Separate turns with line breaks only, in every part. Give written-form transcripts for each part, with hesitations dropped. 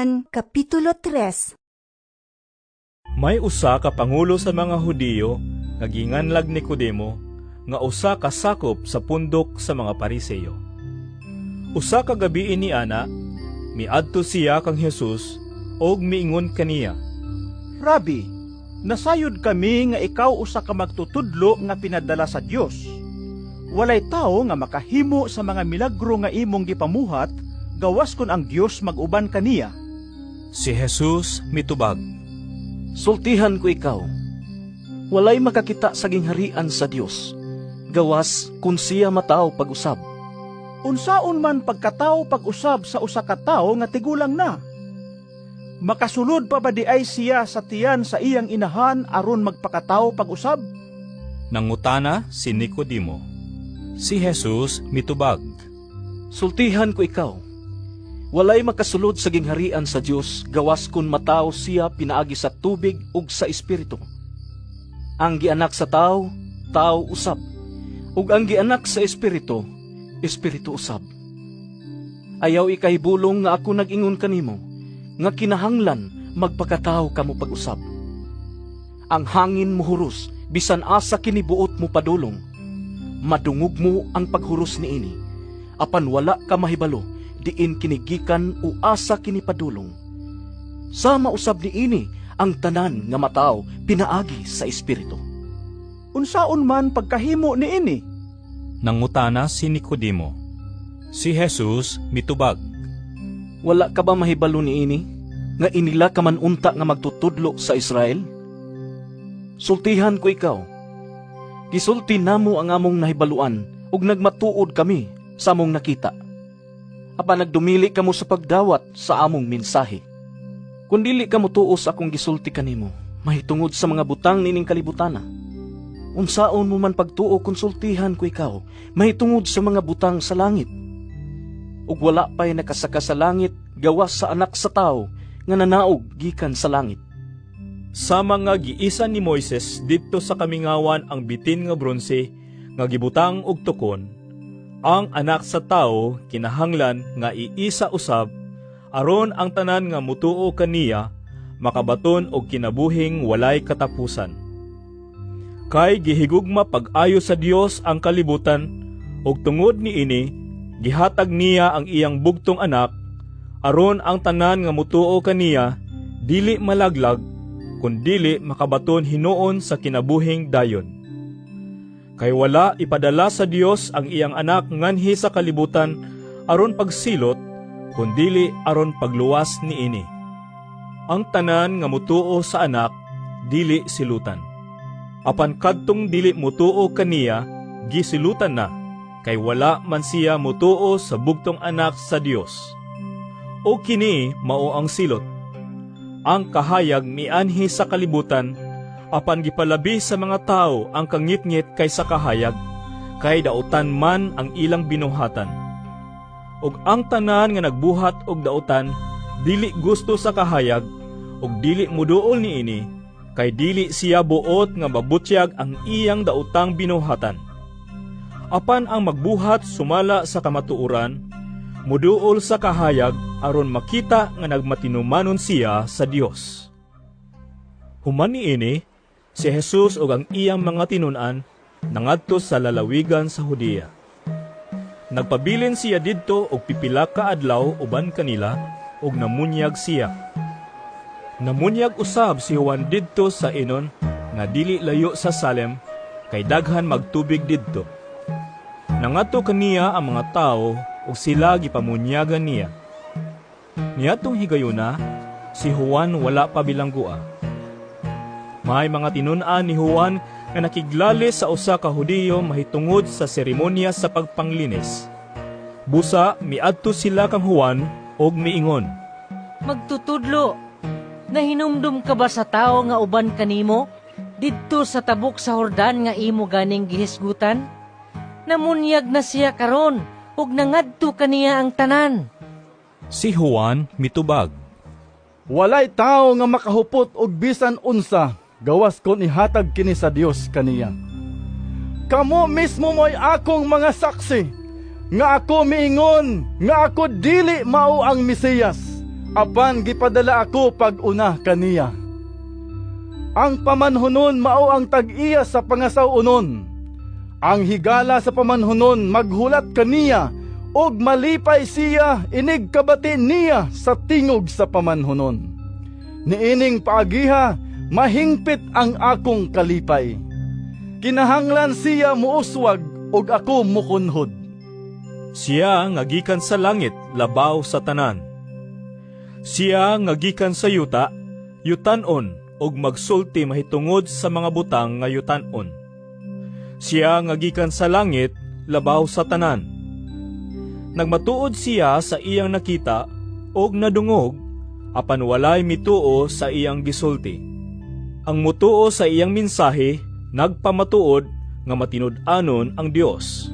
Juan Kapitulo 3.
May usa ka pangulo sa mga Hudiyo nga ginganlag ni Nicodemo nga usa ka sakop sa pundok sa mga Pariseyo. Usa ka gabi ni ana miadto siya kang Hesus og miingon kaniya,
Rabi, nasayod kami nga ikaw usa ka magtutudlo nga pinadala sa Dios. Walay tao nga makahimo sa mga milagro nga imong gipamuhat gawas kun ang Dios mag-uban kaniya.
Si Jesus mitubag,
Sultihan ko ikaw, walay makakita sa gingharian sa Dios, gawas kung siya matao pag-usab.
Unsaon man pagkatao pag-usab sa usa ka tawo nga tigulang na? Makasulod pa ba di ay siya sa tiyan sa iyang inahan aron magpakatao pag-usab?
nangutana si Nicodemo. Si Jesus mitubag,
Sultihan ko ikaw, walay makasulod sa gingharian sa Dios, gawas kung matao siya pinaagi sa tubig ug sa espiritu. Ang gianak sa tao, tao usab, ug ang gianak sa espiritu, espiritu usab. Ayaw ikahibulong nga ako nag-ingon kanimo, nga kinahanglan magpakatao kamo pag-usab. Ang hangin muhuros, bisan asa kinibuot mo padulong. Madungog mo ang paghuros niini, apan wala ka mahibalo, diin kinigikan o asa kinipadulong. Sama usab niini ang tanan nga matao pinaagi sa espiritu.
Unsaon man pagkahimo niini?
nangutana si Nicodemo. Si Jesus mitubag,
Wala ka ba mahibalo niini, nga inila ka man unta nga magtutudlo sa Israel? Sultihan ko ikaw, gisulti namo ang among nahibaluan, ug nagmatuod kami sa among nakita. Apan nagdumili kamo sa pagdawat sa among mensahe. Kung dili kamo tuo sa akong gisulti kanimo, mahitungod sa mga butang nining kalibutana. Unsaon mo man pagtuo konsultihan ko ikaw, mahitungod sa mga butang sa langit. Ug wala pa'y nakasaka sa langit, gawas sa anak sa tao, nga nanaog gikan sa langit.
sa mga giisan ni Moises didto sa kamingawan ang bitin nga bronse nga gibutang og tukon, ang anak sa tao kinahanglan nga iisa usab aron ang tanan nga mutuo kaniya makabaton og kinabuhing walay katapusan. Kay gihigugma pag-ayo sa Dios ang kalibutan ug tungod niini gihatag niya ang iyang bugtong anak aron ang tanan nga mutuo kaniya dili malaglag kundili makabaton hinuon sa kinabuhing dayon. Kay wala ipadala sa Dios ang iyang anak nganhi sa kalibutan aron pagsilot kundili aron pagluwas niini. Ang tanan nga mutuo sa anak dili silutan. Apan kadtong dili mutuo kaniya gisilutan na kay wala man siya mutuo sa bugtong anak sa Dios. O kini mao ang silot. Ang kahayag mianhi sa kalibutan, apan gipalabi sa mga tao ang kangitngit kaysa kahayag, kay dautan man ang ilang binuhatan. Ug ang tanan nga nagbuhat og dautan, dili gusto sa kahayag, ug dili muduol niini, kay dili siya buot nga mabutyag ang iyang dautang binuhatan. Apan ang magbuhat sumala sa kamatuoran, muduol sa kahayag aron makita nga nagmatinumanon siya sa Dios. Human niini, si Jesus ug ang iyang mga tinun-an nangadto sa lalawigan sa Judea. Nagpabilin siya didto og pipila ka adlaw uban kanila ug namunyag siya. Namunyag usab si Juan didto sa Enon nga dili layo sa Salem kay daghan magtubig didto. Nangadto kaniya ang mga tawo ug sila gipamunyagan niya. Niadtong higayuna, si Juan wala pa bilanggua. May mga tinun-an ni Juan nga nakiglali sa usa ka Hudiyo mahitungod sa seremonya sa pagpanglinis. Busa miadto sila kang Juan og miingon,
Magtutudlo, nahinumdum ka ba sa tao nga uban kanimo? Didto sa tabok sa Hordan nga imo ganing gihisgutan? Namunyag na siya karon, ug nangadto kaniya ang tanan.
Si Juan mitubag,
Walay tao nga makahupot og bisan unsa, gawas kon ihatag kini sa Dios kaniya. Kamo mismo mo'y akong mga saksi, nga ako miingon, nga ako dili mao ang Mesiyas, apan gipadala ako pag-una kaniya. Ang pamanhunon mao ang tag-iya sa pangasaw-unon. Ang higala sa pamanhunon maghulat kaniya, og malipay siya inig kabati niya sa tingog sa pamanhunon. Niining paagiha, mahingpit ang akong kalipay. Kinahanglan siya muuswag, og ako mukunhod.
Siya nga gikan sa langit, labaw sa tanan. Siya nga gikan sa yuta, yutan-on, og magsulti mahitungod sa mga butang nga yutan-on. Siya nga gikan sa langit, labaw sa tanan. Nagmatuod siya sa iyang nakita, og nadungog, apan walay mituo sa iyang gisulti. Ang mutuo sa iyang mensahe, nagpamatuod nga matinud-anon ang Dios.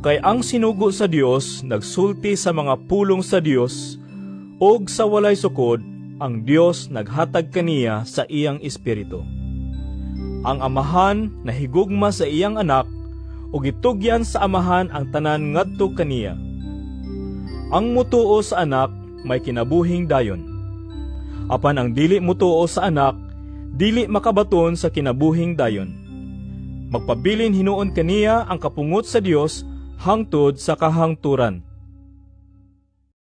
Kay ang sinugo sa Dios nagsulti sa mga pulong sa Dios, og sa walay sukod, ang Dios naghatag kaniya sa iyang espiritu. Ang amahan nahigugma sa iyang anak, ug itugyan sa amahan ang tanan ngadto kaniya. Ang mutuo sa anak may kinabuhing dayon. Apan ang dili mutuo sa anak, dili makabaton sa kinabuhing dayon. Magpabilin hinuon kaniya ang kapungot sa Dios hangtod sa kahangturan.